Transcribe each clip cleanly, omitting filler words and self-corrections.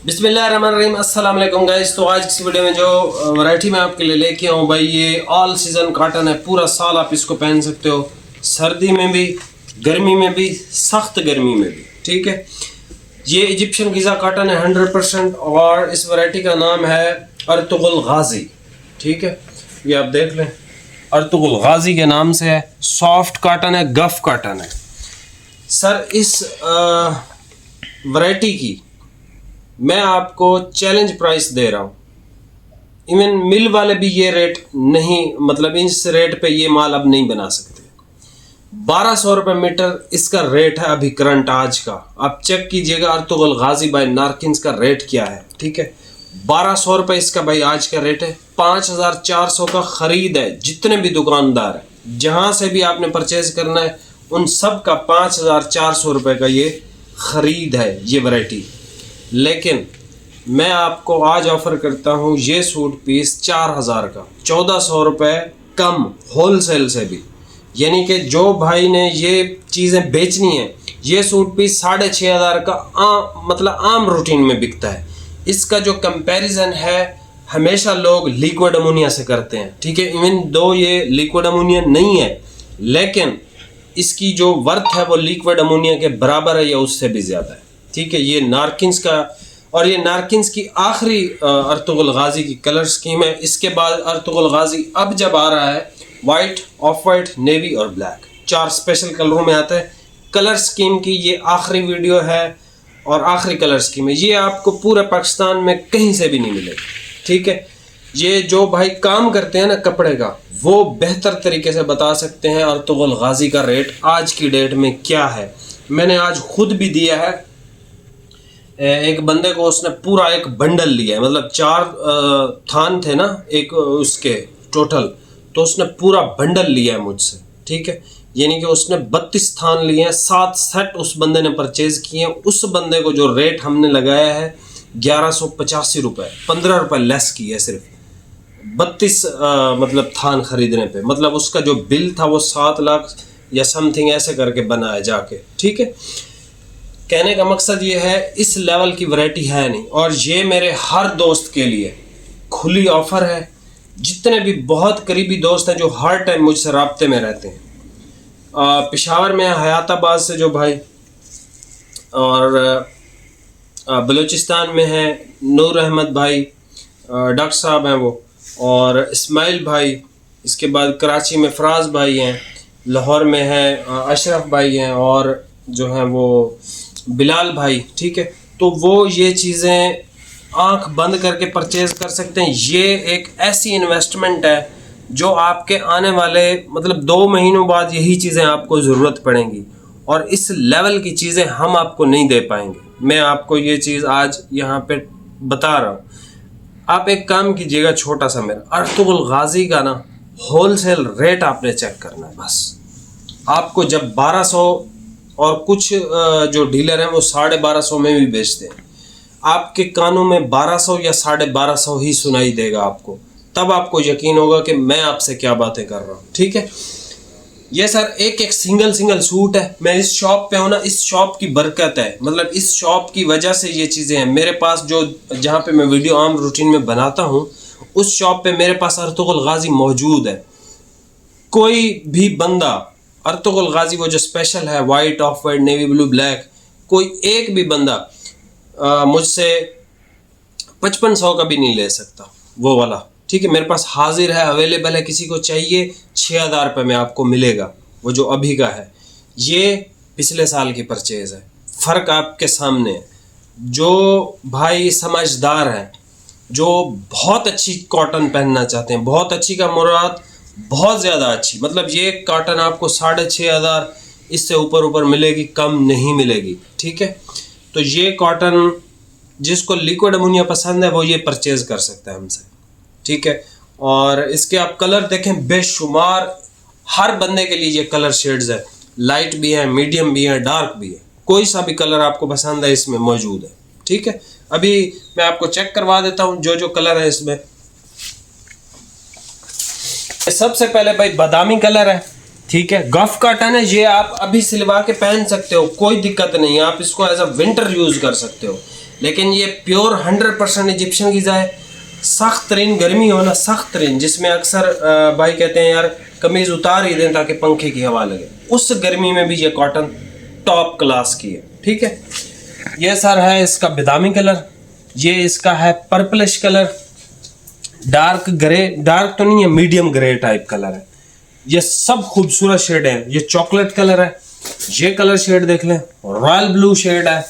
बिस्मिल्लाहिर्रहमानिर्रहीम, अस्सलाम वालेकुम गाइस। तो आज की वीडियो में जो वैरायटी मैं आपके लिए लेके आऊँ भाई, ये ऑल सीज़न कॉटन है। पूरा साल आप इसको पहन सकते हो, सर्दी में भी, गर्मी में भी, सख्त गर्मी में भी। ठीक है, ये इजिप्शियन गिज़ा कॉटन है 100% और इस वैरायटी का नाम है अर्तुगरुल गाजी। ठीक है, ये आप देख लें, अर्तुगरुल गाजी के नाम से है। सॉफ्ट कॉटन है, गफ कॉटन है सर। इस वैरायटी की मैं आपको चैलेंज प्राइस दे रहा हूँ। इवन मिल वाले भी ये रेट नहीं, मतलब इस रेट पे ये माल अब नहीं बना सकते। 1200 रुपये मीटर इसका रेट है अभी करंट आज का। आप चेक कीजिएगा अर्तुगरुल गाजी बाय नारकिन्स का रेट क्या है। ठीक है, 1200 रुपये इसका भाई आज का रेट है। 5400 का ख़रीद है। जितने भी दुकानदार हैं, जहाँ से भी आपने परचेज करना है, उन सब का 5400 रुपये का ये ख़रीद है ये वैरायटी। लेकिन मैं आपको आज ऑफ़र करता हूँ ये सूट पीस 4000 का, 1400 रुपये कम होलसेल से भी। यानी कि जो भाई ने ये चीज़ें बेचनी है, ये सूट पीस 6500 का मतलब आम रूटीन में बिकता है। इसका जो कंपैरिजन है हमेशा लोग लिक्विड अमोनिया से करते हैं। ठीक है, इवन दो ये लिक्विड अमोनिया नहीं है, लेकिन इसकी जो वर्थ है वो लिक्विड अमोनिया के बराबर है या उससे भी ज़्यादा है। ठीक है, ये नारकिन्स का, और ये नारकिन्स की आखिरी अर्तुगरुल गाजी की कलर स्कीम है। इसके बाद अर्तुगरुल गाजी अब जब आ रहा है वाइट, ऑफ वाइट, नेवी और ब्लैक, 4 स्पेशल कलरों में आता है। कलर स्कीम की ये आखिरी वीडियो है और आखिरी कलर स्कीम है। ये आपको पूरे पाकिस्तान में कहीं से भी नहीं मिलेगी। ठीक है, ये जो भाई काम करते हैं ना कपड़े का, वो बेहतर तरीके से बता सकते हैं अर्तुगरुल गाजी का रेट आज की डेट में क्या है। मैंने आज खुद भी दिया है एक बंदे को, उसने पूरा एक बंडल लिया है, मतलब 4 थान थे ना एक उसके टोटल, तो उसने पूरा बंडल लिया है मुझसे। ठीक है, यानी कि उसने 32 थान लिए हैं, 7 सेट उस बंदे ने परचेज किए हैं। उस बंदे को जो रेट हमने लगाया है 1185 रुपये, 15 रुपये लेस की है सिर्फ 32 मतलब थान खरीदने पे। मतलब उसका जो बिल था वो 7 लाख या समथिंग ऐसे करके बना है जाके। ठीक है, कहने का मकसद ये है इस लेवल की वैरायटी है नहीं, और ये मेरे हर दोस्त के लिए खुली ऑफ़र है। जितने भी बहुत करीबी दोस्त हैं जो हर टाइम मुझसे राब्ते में रहते हैं, पेशावर में हयाताबाद से जो भाई, और बलूचिस्तान में है नूर अहमद भाई, डॉक्टर साहब हैं वो, और इस्माइल भाई, इसके बाद कराची में फराज भाई हैं, लाहौर में है अशरफ भाई हैं, और जो हैं वो बिलाल भाई। ठीक है, तो वो ये चीज़ें आंख बंद करके परचेज़ कर सकते हैं। ये एक ऐसी इन्वेस्टमेंट है जो आपके आने वाले मतलब 2 महीनों बाद यही चीज़ें आपको ज़रूरत पड़ेंगी, और इस लेवल की चीज़ें हम आपको नहीं दे पाएंगे। मैं आपको ये चीज़ आज यहाँ पे बता रहा हूँ। आप एक काम कीजिएगा छोटा सा, मेरा अर्तुगरुल गाजी का ना होलसेल रेट आपने चेक करना है बस। आपको जब 1200 और कुछ जो डीलर हैं वो 1250 में भी बेचते हैं, आपके कानों में 1200 या 1250 ही सुनाई देगा आपको, तब आपको यकीन होगा कि मैं आपसे क्या बातें कर रहा हूँ। ठीक है, ये सर एक एक सिंगल सूट है। मैं इस शॉप पे हूँ ना, इस शॉप की बरकत है, मतलब इस शॉप की वजह से ये चीज़ें हैं मेरे पास। जो जहाँ पे मैं वीडियो आम रूटीन में बनाता हूँ, उस शॉप पे मेरे पास अर्तुगरुल गाजी मौजूद है। कोई भी बंदा अर्तुगरुल गाजी वो जो स्पेशल है white, of white, navy blue, black, कोई एक भी बंदा मुझसे 5500 का भी नहीं ले सकता वो वाला। ठीक है, मेरे पास हाजिर है, अवेलेबल है। किसी को चाहिए 6000 रुपये में आपको मिलेगा वो जो अभी का है। ये पिछले साल की परचेज़ है, फ़र्क आपके सामने है। जो भाई समझदार हैं, जो बहुत अच्छी कॉटन पहनना चाहते हैं, बहुत अच्छी का मुराद बहुत ज़्यादा अच्छी, मतलब ये कॉटन आपको 6500 इससे ऊपर मिलेगी, कम नहीं मिलेगी। ठीक है, तो ये कॉटन जिसको लिक्विड अमोनिया पसंद है वो ये परचेज़ कर सकता है हमसे। ठीक है, और इसके आप कलर देखें बेशुमार, हर बंदे के लिए ये कलर शेड्स है, लाइट भी है, मीडियम भी है, डार्क भी है, कोई सा भी कलर आपको पसंद है इसमें मौजूद है। ठीक है, अभी मैं आपको चेक करवा देता हूँ जो जो कलर है इसमें। सबसे पहले भाई बादामी कलर है। ठीक है, गफ कॉटन है, ये आप अभी सिलवा के पहन सकते हो, कोई दिक्कत नहीं है। आप इसको एज अ विंटर यूज कर सकते हो। लेकिन ये प्योर 100% इजिप्शियन गीज़ा है। सख्त तरीन गर्मी हो ना, सख्त तरीन, जिसमें अक्सर भाई कहते हैं यार कमीज़ उतार ही दें ताकि पंखे की हवा लगे, उस गर्मी में भी ये कॉटन टॉप क्लास की है। ठीक है, ये सर है इसका बादामी कलर, ये इसका है purplish colour, dark grey, dark तो नहीं है, मीडियम ग्रे टाइप कलर है। ये सब खूबसूरत शेड है। ये चॉकलेट कलर है, ये कलर शेड देख लें, रॉयल ब्लू शेड है,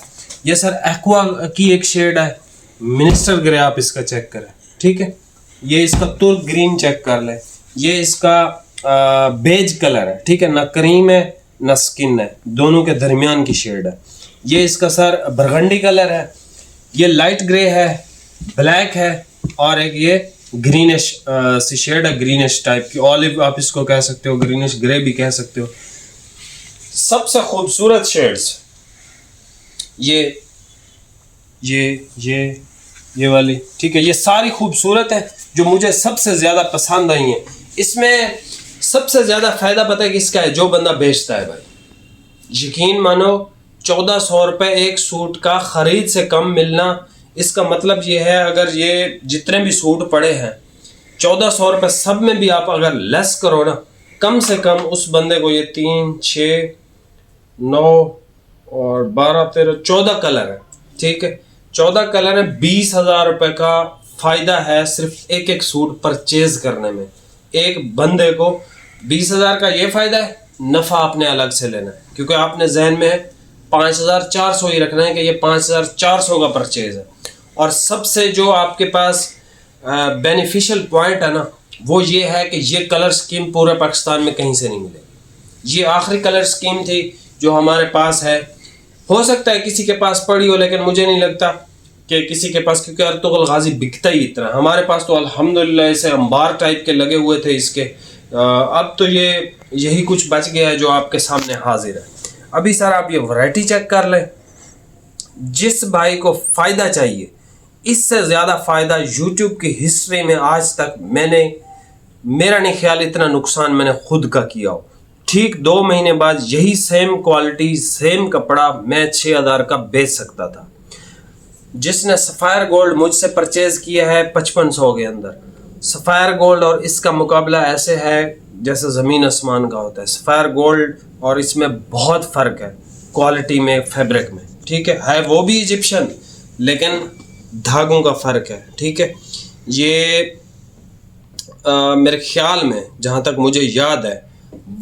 ये सर एक्वा की एक शेड है, मिनिस्टर ग्रे आप इसका चेक करें। ठीक है, ये इसका तुर्क ग्रीन चेक कर लें, ये इसका बेज कलर है। ठीक है, ना क्रीम है ना स्किन है, दोनों के दरमियान की शेड है। ये इसका सर बरगंडी कलर है, ये लाइट ग्रे है, ब्लैक है, और एक ये ग्रीनिश सी शेड है, ग्रीनिश टाइप की, ऑलिव आप इसको कह सकते हो, ग्रीनिश ग्रे भी कह सकते हो। सबसे खूबसूरत शेड्स ये वाली। ठीक है, ये सारी खूबसूरत है जो मुझे सबसे ज़्यादा पसंद आई हैं। इसमें सबसे ज़्यादा फ़ायदा पता है किसका है? जो बंदा बेचता है भाई। यकीन मानो 1400 रुपये एक सूट का ख़रीद से कम मिलना, इसका मतलब ये है अगर ये जितने भी सूट पड़े हैं 1400 रुपये सब में भी आप अगर लेस करो ना, कम से कम उस बंदे को ये 3, 6, 9 और 12, 13, 14 कलर है। ठीक है, 14 कलर है, 20,000 रुपये का फ़ायदा है सिर्फ एक एक सूट परचेज करने में। एक बंदे को 20,000 का ये फ़ायदा है, नफ़ा आपने अलग से लेना है, क्योंकि आपने जहन में 5,400 ही रखना है कि ये 5,400 का परचेज है। और सबसे जो आपके पास बेनिफिशियल पॉइंट है ना, वो ये है कि ये कलर स्कीम पूरे पाकिस्तान में कहीं से नहीं मिलेगी। ये आखिरी कलर स्कीम थी जो हमारे पास है। हो सकता है किसी के पास पड़ी हो, लेकिन मुझे नहीं लगता कि किसी के पास, क्योंकि अर्तुगरुल गाजी बिकता ही इतना। हमारे पास तो अल्हम्दुलिल्लाह ऐसे अंबार टाइप के लगे हुए थे इसके। अब तो ये यही कुछ बच गया है जो आपके सामने हाजिर है। अभी सर आप ये वैरायटी चेक कर लें। जिस भाई को फ़ायदा चाहिए, इससे ज़्यादा फ़ायदा यूट्यूब की हिस्ट्री में आज तक मेरा नहीं ख्याल इतना नुकसान मैंने खुद का किया हो। ठीक 2 महीने बाद यही सेम क्वालिटी सेम कपड़ा मैं 6,000 का बेच सकता था। जिसने सफ़ायर गोल्ड मुझसे परचेज़ किया है 5500 के अंदर, सफ़ायर गोल्ड और इसका मुकाबला ऐसे है जैसे ज़मीन आसमान का होता है। सफ़ायर गोल्ड और इसमें बहुत फ़र्क है क्वालिटी में, फैब्रिक में। ठीक है वो भी इजिप्शियन, लेकिन धागों का फ़र्क है। ठीक है, ये मेरे ख्याल में जहाँ तक मुझे याद है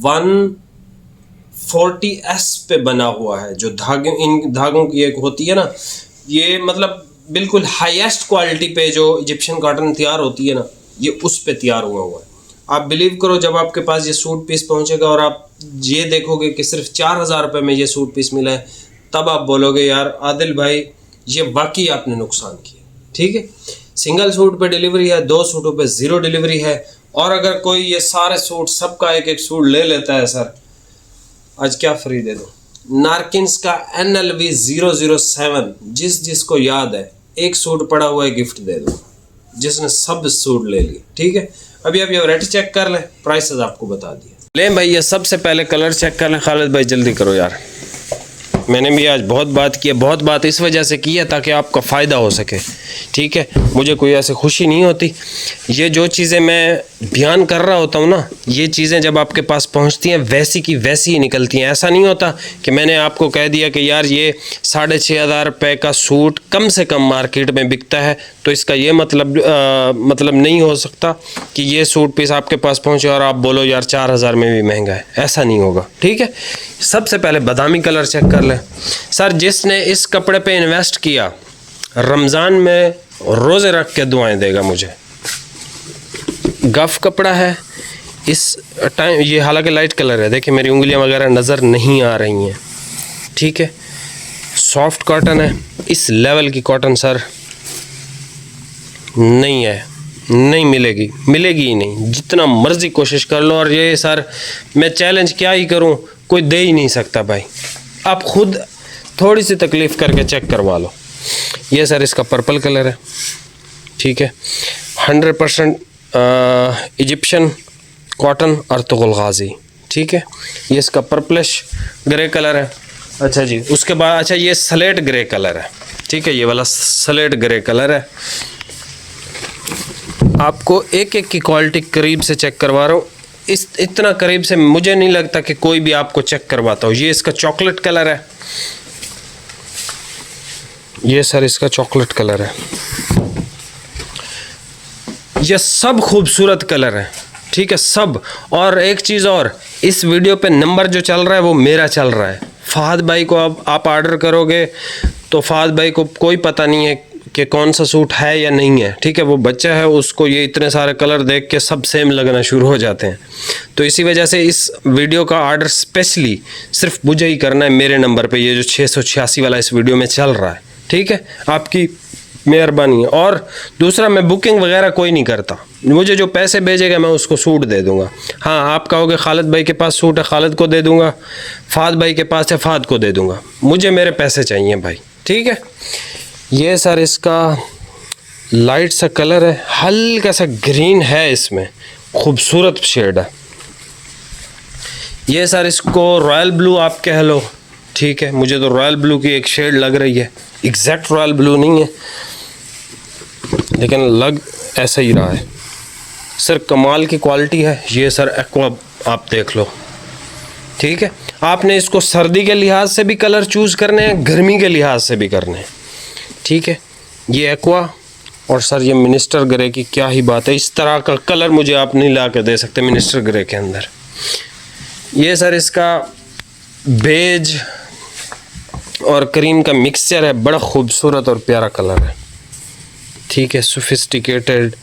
140S पे बना हुआ है। जो धागे, इन धागों की एक होती है ना, ये मतलब बिल्कुल हाईएस्ट क्वालिटी पे जो इजिप्शियन कॉटन तैयार होती है ना, ये उस पे तैयार हुआ है। आप बिलीव करो, जब आपके पास ये सूट पीस पहुंचेगा और आप ये देखोगे कि सिर्फ 4,000 रुपये में ये सूट पीस मिला है, तब आप बोलोगे यार आदिल भाई ये वाकई आपने नुकसान किया। ठीक है, सिंगल सूट पे डिलीवरी है, 2 सूटों पे 0 डिलीवरी है। और अगर कोई ये सारे सूट सबका एक एक सूट ले लेता है, सर आज क्या फ्री दे दो, नारकिन्स का NLV 007 जिसको याद है, एक सूट पड़ा हुआ है गिफ्ट दे दो, जिसने सब सूट ले लिए। ठीक है, अभी आप ये वैरायटी चेक कर लें, प्राइसेस आपको बता दिए। लें भाई ये सबसे पहले कलर चेक कर लें। खालिद भाई जल्दी करो यार, मैंने भी आज बहुत बात की है, बहुत बात इस वजह से की है ताकि आपका फ़ायदा हो सके। ठीक है, मुझे कोई ऐसे खुशी नहीं होती। ये जो चीज़ें मैं बयान कर रहा होता हूँ ना, ये चीज़ें जब आपके पास पहुँचती हैं वैसी की वैसी ही निकलती हैं। ऐसा नहीं होता कि मैंने आपको कह दिया कि यार ये 6,500 रुपये का सूट कम से कम मार्केट में बिकता है, तो इसका ये मतलब नहीं हो सकता कि ये सूट पीस आपके पास पहुँचे और आप बोलो यार 4,000 में भी महंगा है। ऐसा नहीं होगा। ठीक है, सबसे पहले बादामी कलर चेक कर लें। सर जिसने इस कपड़े पे इन्वेस्ट किया, रमज़ान में रोज़े रख के दुआएं देगा मुझे। गफ कपड़ा है इस टाइम, ये हालांकि लाइट कलर है, देखिए मेरी उंगलियां वगैरह नज़र नहीं आ रही हैं। ठीक है, सॉफ्ट कॉटन है। इस लेवल की कॉटन सर नहीं है, नहीं मिलेगी ही नहीं, जितना मर्ज़ी कोशिश कर लो। और ये सर मैं चैलेंज क्या ही करूं, कोई दे ही नहीं सकता भाई। आप खुद थोड़ी सी तकलीफ़ करके चेक करवा लो। ये सर इसका पर्पल कलर है। ठीक है, 100% इजिप्शियन कॉटन अर्तुगरुल गाजी। ठीक है, ये इसका पर्पलिश ग्रे कलर है। अच्छा जी, उसके बाद अच्छा ये स्लेट ग्रे कलर है। ठीक है, ये वाला स्लेट ग्रे कलर है। आपको एक एक की क्वालिटी करीब से चेक करवा रहा हूँ। इतना करीब से मुझे नहीं लगता कि कोई भी आपको चेक करवाता हो। ये इसका चॉकलेट कलर है, ये सर इसका चॉकलेट कलर है। ये सब खूबसूरत कलर है, ठीक है सब। और एक चीज़ और, इस वीडियो पे नंबर जो चल रहा है वो मेरा चल रहा है। फहद भाई को अब आप ऑर्डर करोगे तो फहद भाई को कोई पता नहीं है कि कौन सा सूट है या नहीं है, ठीक है। वो बच्चा है, उसको ये इतने सारे कलर देख के सब सेम लगना शुरू हो जाते हैं। तो इसी वजह से इस वीडियो का ऑर्डर स्पेशली सिर्फ मुझे ही करना है मेरे नंबर पे, ये जो 686 वाला इस वीडियो में चल रहा है, ठीक है। आपकी मेहरबानी है। और दूसरा, मैं बुकिंग वगैरह कोई नहीं करता। मुझे जो पैसे भेजेगा मैं उसको सूट दे दूंगा। हाँ, आप कहोगे खालिद भाई के पास सूट है, खालिद को दे दूंगा, फहद भाई के पास है, फहद को दे दूंगा। मुझे मेरे पैसे चाहिए भाई, ठीक है। ये सर इसका लाइट सा कलर है, हल्का सा ग्रीन है, इसमें खूबसूरत शेड है। ये सर इसको रॉयल ब्लू आप कह लो, ठीक है। मुझे तो रॉयल ब्लू की एक शेड लग रही है, एग्जैक्ट रॉयल ब्लू नहीं है लेकिन लग ऐसा ही रहा है। सर कमाल की क्वालिटी है। ये सर एक्वा आप देख लो, ठीक है। आपने इसको सर्दी के लिहाज से भी कलर चूज़ करने हैं, गर्मी के लिहाज से भी करने हैं, ठीक है। ये एक्वा और सर ये मिनिस्टर ग्रे की क्या ही बात है। इस तरह का कलर मुझे आप नहीं ला के दे सकते मिनिस्टर ग्रे के अंदर। ये सर इसका बेज और क्रीम का मिक्सचर है, बड़ा खूबसूरत और प्यारा कलर है, ठीक है, सोफिस्टिकेटेड।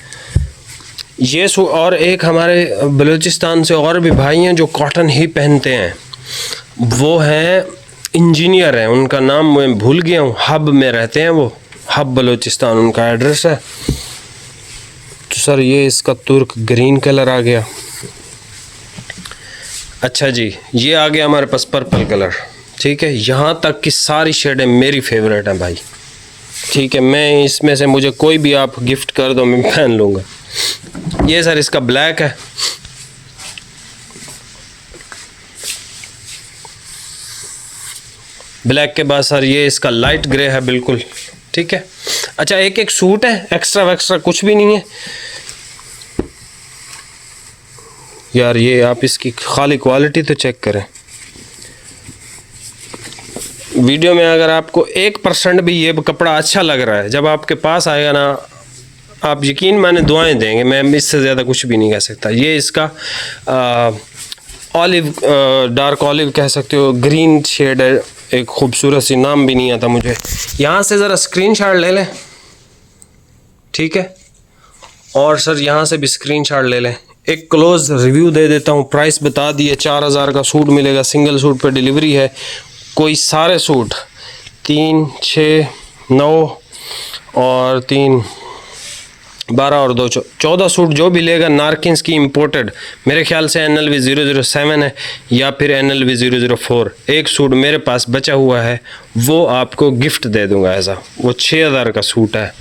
ये और एक हमारे बलूचिस्तान से और भी भाई हैं जो कॉटन ही पहनते हैं, वो हैं इंजीनियर हैं, उनका नाम मैं भूल गया हूँ, हब में रहते हैं वो, हब बलूचिस्तान उनका एड्रेस है। तो सर ये इसका तुर्क ग्रीन कलर आ गया। अच्छा जी, ये आ गया हमारे पास पर्पल कलर, ठीक है। यहाँ तक कि सारी शेडें मेरी फेवरेट हैं भाई, ठीक है। मैं इसमें से मुझे कोई भी आप गिफ्ट कर दो मैं पहन लूँगा। ये सर इसका ब्लैक है, ब्लैक के बाद सर ये इसका लाइट ग्रे है बिल्कुल, ठीक है। अच्छा, एक एक सूट है, एक्स्ट्रा वैक्स्ट्रा कुछ भी नहीं है यार। ये आप इसकी खाली क्वालिटी तो चेक करें। वीडियो में अगर आपको 1% भी ये कपड़ा अच्छा लग रहा है, जब आपके पास आएगा ना, आप यकीन माने दुआएं देंगे। मैं इससे ज़्यादा कुछ भी नहीं कह सकता। ये इसका ऑलिव, डार्क ऑलिव कह सकते हो, ग्रीन शेड है, एक खूबसूरत सी, नाम भी नहीं आता मुझे। यहाँ से ज़रा स्क्रीनशॉट ले लें, ठीक है। और सर यहाँ से भी स्क्रीनशॉट ले लें। एक क्लोज रिव्यू दे देता हूँ। प्राइस बता दिए, 4000 का सूट मिलेगा, सिंगल सूट पे डिलीवरी है। कोई सारे सूट 3, 6, 9 और 3, 12 और 2, 14 सूट जो भी लेगा नारकिन्स की इम्पोर्टेड, मेरे ख्याल से NLV 007 है या फिर NLV 004। एक सूट मेरे पास बचा हुआ है, वो आपको गिफ्ट दे दूंगा ऐसा। वो 6000 का सूट है,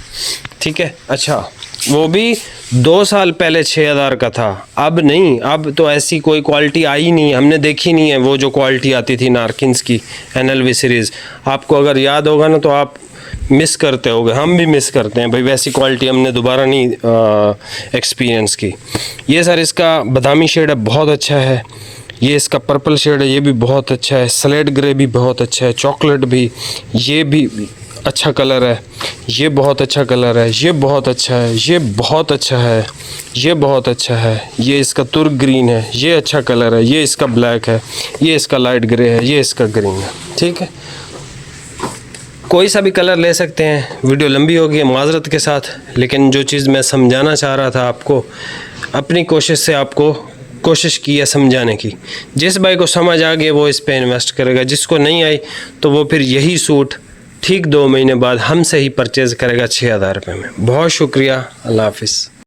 ठीक है। अच्छा, वो भी 2 साल पहले 6000 का था, अब नहीं। अब तो ऐसी कोई क्वालिटी आई नहीं, हमने देखी नहीं है वो जो क्वालिटी आती थी नारकिन्स की NLV सीरीज़। आपको अगर याद होगा ना तो आप मिस करते होगे, हम भी मिस करते हैं भाई, वैसी क्वालिटी हमने दोबारा नहीं एक्सपीरियंस की। ये सर इसका बादामी शेड है, बहुत अच्छा है। ये इसका पर्पल शेड है, ये भी बहुत अच्छा है। स्लेट ग्रे भी बहुत अच्छा है, चॉकलेट भी, ये भी अच्छा कलर है। ये बहुत अच्छा कलर है, ये बहुत अच्छा है, ये बहुत अच्छा है, ये बहुत अच्छा है। ये इसका तुर्क ग्रीन है, ये अच्छा कलर है। ये इसका ब्लैक है, ये इसका लाइट ग्रे है, ये इसका ग्रीन है, ठीक है। कोई सा भी कलर ले सकते हैं। वीडियो लंबी होगी माज़रत के साथ, लेकिन जो चीज़ मैं समझाना चाह रहा था आपको, अपनी कोशिश से आपको कोशिश की है समझाने की। जिस भाई को समझ आ गया वो इस पे इन्वेस्ट करेगा, जिसको नहीं आई तो वो फिर यही सूट ठीक 2 महीने बाद हमसे ही परचेज़ करेगा 6000 रुपये में। बहुत शुक्रिया, अल्लाह हाफिज़।